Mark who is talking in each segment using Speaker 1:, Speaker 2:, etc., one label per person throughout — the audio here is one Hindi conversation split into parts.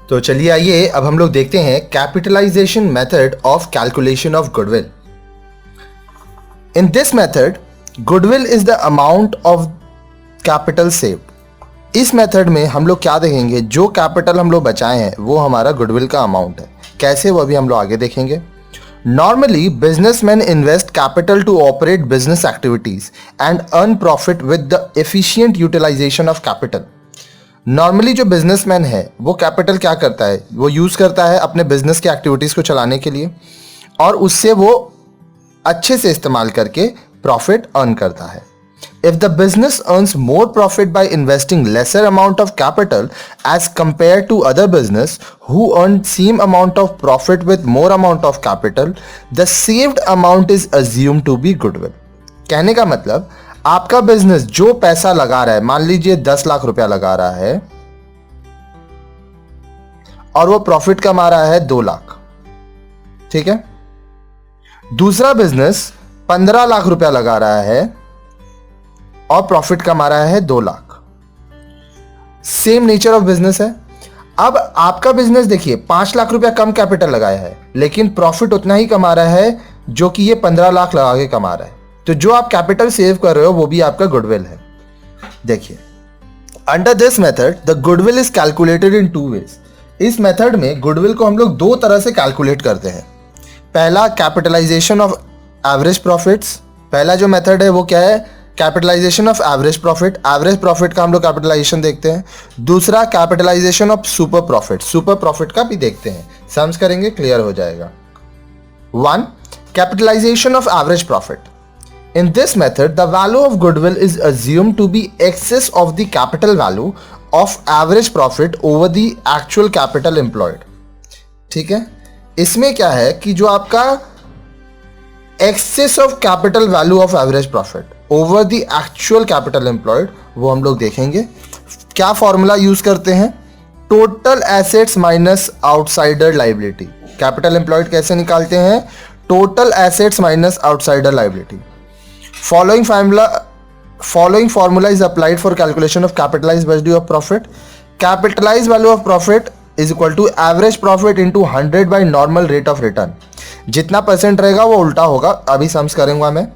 Speaker 1: तो चलिए आइए अब हम लोग देखते हैं capitalization method of calculation of goodwill. In this method goodwill is the amount of capital saved. इस मेथड में हम लोग क्या देखेंगे, जो कैपिटल हम लोग बचाए हैं वो हमारा गुडविल का अमाउंट है। कैसे, वो अभी हम लोग आगे देखेंगे। Normally businessman invest capital to operate business activities and earn profit with the efficient utilization of capital. Normally जो बिजनेसमैन है वो कैपिटल क्या करता है, वो यूज करता है अपने बिजनेस की एक्टिविटीज को चलाने के लिए और उससे वो अच्छे से इस्तेमाल करके प्रॉफिट अर्न करता है। If the business earns more profit by investing lesser amount of capital as compared to other business who earn same amount of profit with more amount of capital, the saved amount is assumed to be goodwill। कहने का मतलब आपका बिजनेस जो पैसा लगा रहा है, मान लीजिए 10 लाख रुपया लगा रहा है और वो प्रॉफिट कमा रहा है 2 लाख, ठीक है। दूसरा बिजनेस 15 लाख रुपया लगा रहा है और प्रॉफिट कमा रहा है 2 lakh. Same nature of business है। अब आपका बिजनेस देखिए 5 लाख रुपया कम कैपिटल लगाया है लेकिन प्रॉफिट उतना ही कमा रहा है जो कि ये 15 लाख लगा के कमा रहा है। तो जो आप कैपिटल सेव कर रहे हो वो भी आपका गुडविल है। देखिए, under this method the goodwill is calculated in 2 ways. इस मेथड में गुडविल को हम लोग 2 तरह से कैलकुलेट करते हैं। पहला, कैपिटलाइजेशन ऑफ एवरेज प्रॉफिट्स। पहला जो मेथड है वो क्या है, capitalization of average profit. Average profit का हम लोग कैपिटलाइजेशन देखते हैं। दूसरा, capitalization of super profit. Super profit का भी देखते हैं, सम्स करेंगे क्लियर हो जाएगा। 1. Capitalization of average profit. In this method, the value of goodwill is assumed to be excess of the capital value of average profit over the actual capital employed। ठीक है, इसमें क्या है कि जो आपका excess of capital value of average profit over the actual capital employed वो हम लोग देखेंगे। क्या फॉर्मूला यूज करते हैं, total assets minus outsider liability. Capital employed कैसे निकालते हैं, total assets minus outsider liability. Following formula is applied for calculation of capitalized value of profit. Capitalized value of profit is equal to average profit into 100 by normal rate of return। जितना परसेंट रहेगा वो उल्टा होगा, अभी सम्स करूंगा मैं।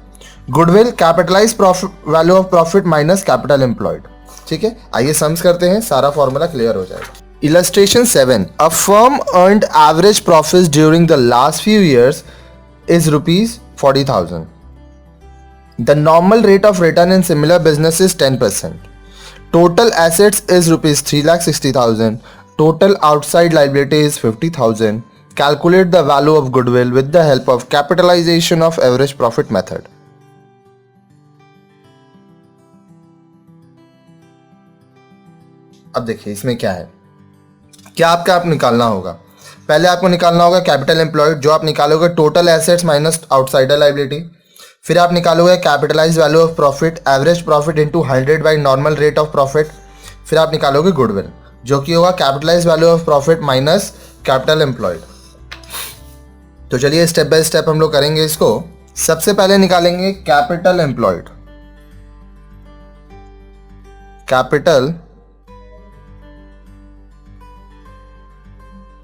Speaker 1: Goodwill capitalize value of profit minus capital employed. ठीक है, आइए सम्स करते हैं, सारा फॉर्मूला क्लियर हो जाएगा। Illustration 7, a firm earned average profit during the last few years is ₹40,000। The normal rate of return in similar business is 10%. Total assets is ₹3,60,000. Total outside liability is 50,000. Calculate the value of goodwill with the help of capitalization of average profit method. अब देखिए इसमें क्या है, क्या आपका आप निकालना होगा। पहले आपको निकालना होगा कैपिटल एम्प्लॉयड, जो आप निकालोगे total assets minus outsider liability. फिर आप निकालोगे capitalize value of profit, average profit into 100 by normal rate of profit. फिर आप निकालोगे गुडविल, जो कि होगा capitalize value of profit minus capital employed. तो चलिए स्टेप बाय स्टेप हम लोग करेंगे इसको। सबसे पहले निकालेंगे capital employed. Capital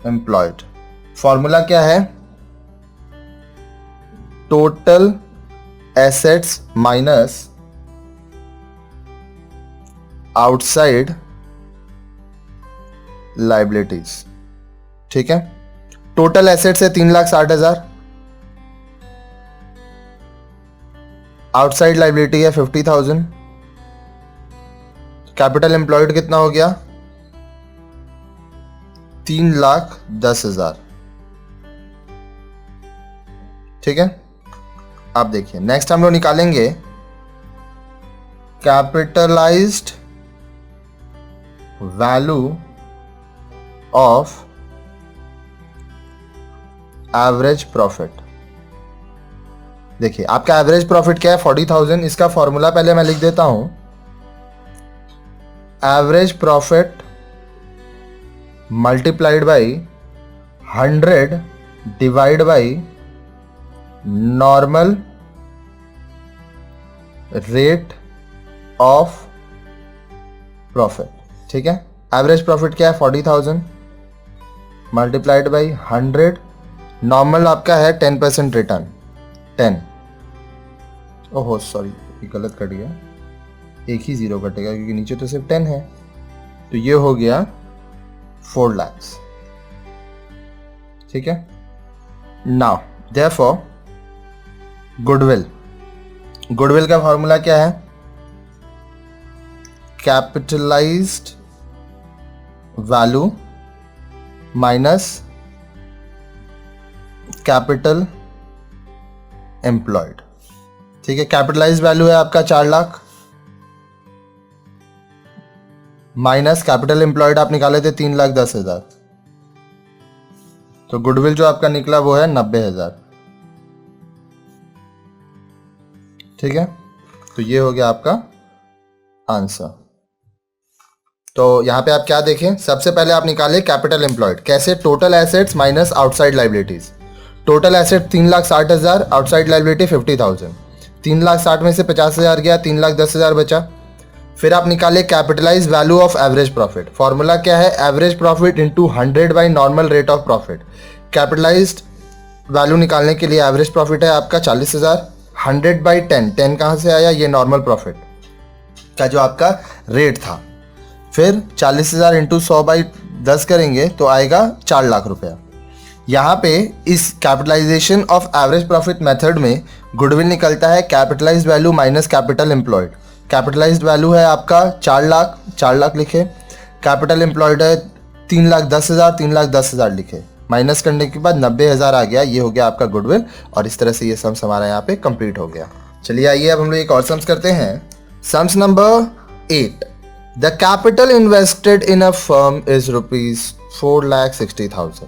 Speaker 1: employed formula क्या है, total assets minus outside liabilities. ठीक है, टोटल एसेट्स है 3,60,000, आउटसाइड लाइबिलिटी है 50,000, कैपिटल एम्प्लॉयड कितना हो गया 3,10,000। ठीक है, आप देखिए नेक्स्ट हम लोग निकालेंगे capitalised value of average profit. देखिए आपका एवरेज प्रॉफिट क्या है 40,000। इसका फॉर्मूला पहले मैं लिख देता हूं, average profit multiplied by 100 divide by normal rate of profit. ठीक है, एवरेज प्रॉफिट क्या है 40,000, मल्टीप्लाइड बाई 100, नॉर्मल आपका है 10% रिटर्न 10। ओहो सॉरी, ये गलत कट गया, एक ही जीरो कटेगा क्योंकि नीचे तो सिर्फ 10 है। तो ये हो गया 4 लाख। ठीक है। नाउ देयरफॉर गुडविल, गुडविल का फॉर्मूला क्या है? Capitalized value minus capital employed. ठीक है, कैपिटलाइज्ड वैल्यू है आपका 4 लाख माइनस कैपिटल एम्प्लॉयड आप निकाले थे 3,10,000, तो गुडविल जो आपका निकला वो है 90,000। ठीक है, तो ये हो गया आपका आंसर। तो यहां पे आप क्या देखें, सबसे पहले आप निकाले कैपिटल एम्प्लॉयड। कैसे? Total assets minus outside liabilities. Total asset 3,60,000, outside liability 50,000। 3,60,000 में से 50,000 गया, 3,10,000 बचा। फिर आप निकाले capitalize value of average profit. Formula क्या है? Average profit into 100 by normal rate of profit. Capitalized value निकालने के लिए एवरेज प्रॉफिट है आपका 40,000, 100 बाई 10, 10 कहाँ से आया? ये नॉर्मल प्रॉफिट का जो आपका रेट था। फिर 40,000 इंटू 100 बाई 10 करेंगे तो आएगा 4 लाख रुपया। यहाँ पे इस capitalization of average profit method में गुडविल निकलता है capitalized value minus capital employed. Capitalized value है आपका 4 लाख, 4 लाख लिखे। कैपिटल एम्प्लॉयड है 3,10,000, 3,10,000 लिखे। माइनस करने के बाद 90,000 आ गया। ये हो गया आपका गुडविल, और इस तरह से ये सम्स हमारा यहाँ पे कंप्लीट हो गया। चलिए आइए अब हम लोग एक और सम्स करते हैं। Sums number 8। The capital invested in a firm is ₹4,60,000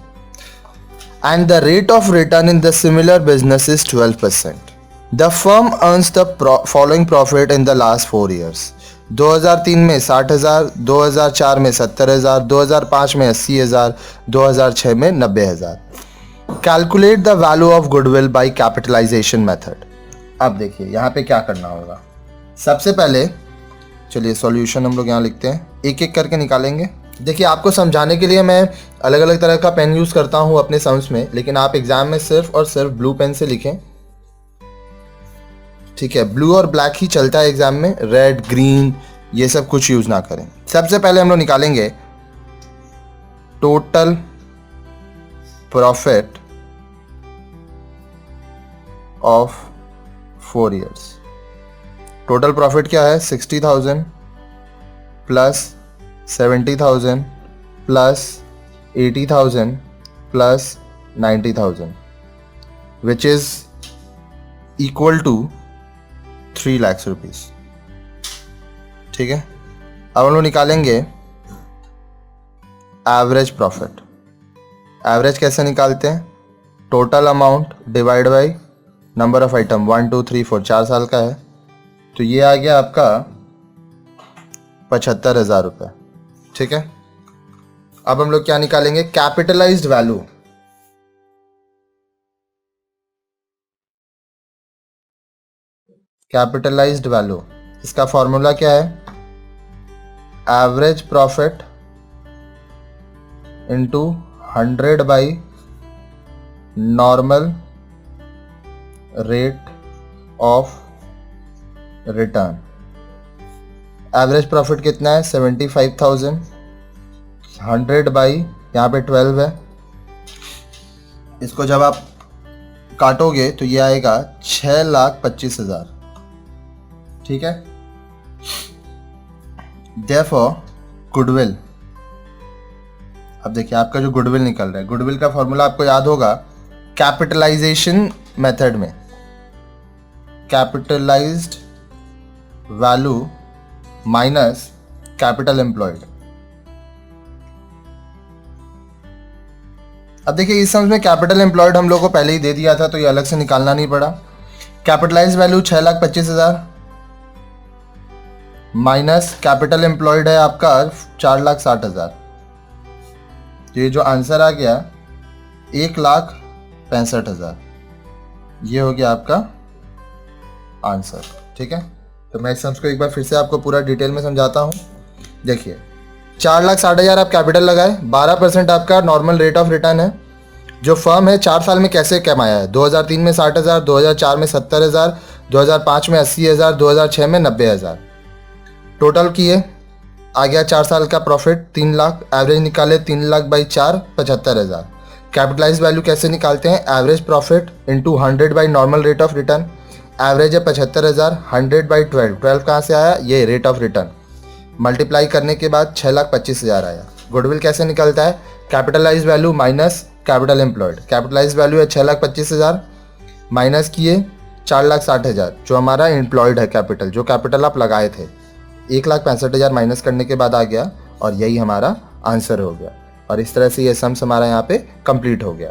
Speaker 1: and the rate of return in the similar business is 12%. The firm earns the following profit in the last 4 years. 2003 में 60,000, 2004 में 70,000, 2005 में 80,000, 2006 में 90,000. Calculate the value of goodwill by capitalization method. अब देखिए यहाँ पे क्या करना होगा। सबसे पहले चलिए सॉल्यूशन हम लोग यहाँ लिखते हैं, एक एक करके निकालेंगे। देखिए आपको समझाने के लिए मैं अलग अलग तरह का पेन यूज़ करता हूँ अपने सम्स में, लेकिन आप एग्जाम में सिर्फ और सिर्फ ब्लू पेन से लिखें। ठीक है, ब्लू और ब्लैक ही चलता है एग्जाम में, रेड ग्रीन ये सब कुछ यूज़ ना करें। सबसे पहले हम लोग निकालेंगे total profit of 4 years. Total profit क्या है? 60,000 plus 70,000 plus 80,000 plus 90,000 which is equal to 3 lakh rupees. ठीक है, अब हम लोग निकालेंगे एवरेज प्रॉफिट। एवरेज कैसे निकालते हैं? Total amount divide by number of item, 1 2 3 4, 4 साल का है, तो ये आ गया आपका 75,000 रुपये। ठीक है, अब हम लोग क्या निकालेंगे? Capitalised value. कैपिटलाइज्ड वैल्यू, इसका फॉर्मूला क्या है? Average profit into 100 by normal rate of return. Average profit कितना है? 75,000। 100 बाई यहाँ पे 12 है, इसको जब आप काटोगे तो ये आएगा 6,25,000। ठीक है, देयरफॉर गुडविल। अब देखिए आपका जो गुडविल निकल रहा है, गुडविल का फॉर्मूला आपको याद होगा कैपिटलाइजेशन मेथड में, capitalised value minus capital employed. अब देखिए इस सम्स में कैपिटल एम्प्लॉयड हम लोग को पहले ही दे दिया था, तो ये अलग से निकालना नहीं पड़ा। Capitalize value 6,25,000 minus capital employed है आपका 4,60,000, तो ये जो आंसर आ गया 1,65,000, ये हो गया आपका आंसर। ठीक है, तो मैं इस सम्स को एक बार फिर से आपको पूरा डिटेल में समझाता हूँ। देखिए 4,60,000 आप कैपिटल लगाए, 12% आपका नॉर्मल रेट ऑफ रिटर्न है। जो फर्म है 4 साल में कैसे कमाया है, 2003 में 60,000, 2004 में 70,000, 2005 में 80,000, 2006 में 90,000, टोटल किए आ गया 4 साल का प्रॉफिट 3 लाख। एवरेज निकाले 3 लाख बाई 4, 75,000। कैपिटलाइज वैल्यू कैसे निकालते हैं, average profit into 100 by normal rate of return. Average है 75,000, 100 बाई 12, 12 कहाँ से आया, ये रेट ऑफ रिटर्न, मल्टीप्लाई करने के बाद 6,25,000 आया। गुडविल कैसे निकलता है, capitalize value minus capital employed. Capitalize value है 6,25,000 माइनस किए 4,60,000, जो हमारा एम्प्लॉयड है कैपिटल, जो कैपिटल आप लगाए थे, 1,65,000 माइनस करने के बाद आ गया और यही हमारा आंसर हो गया। और इस तरह से ये सम्स हमारा यहाँ पे कंप्लीट हो गया।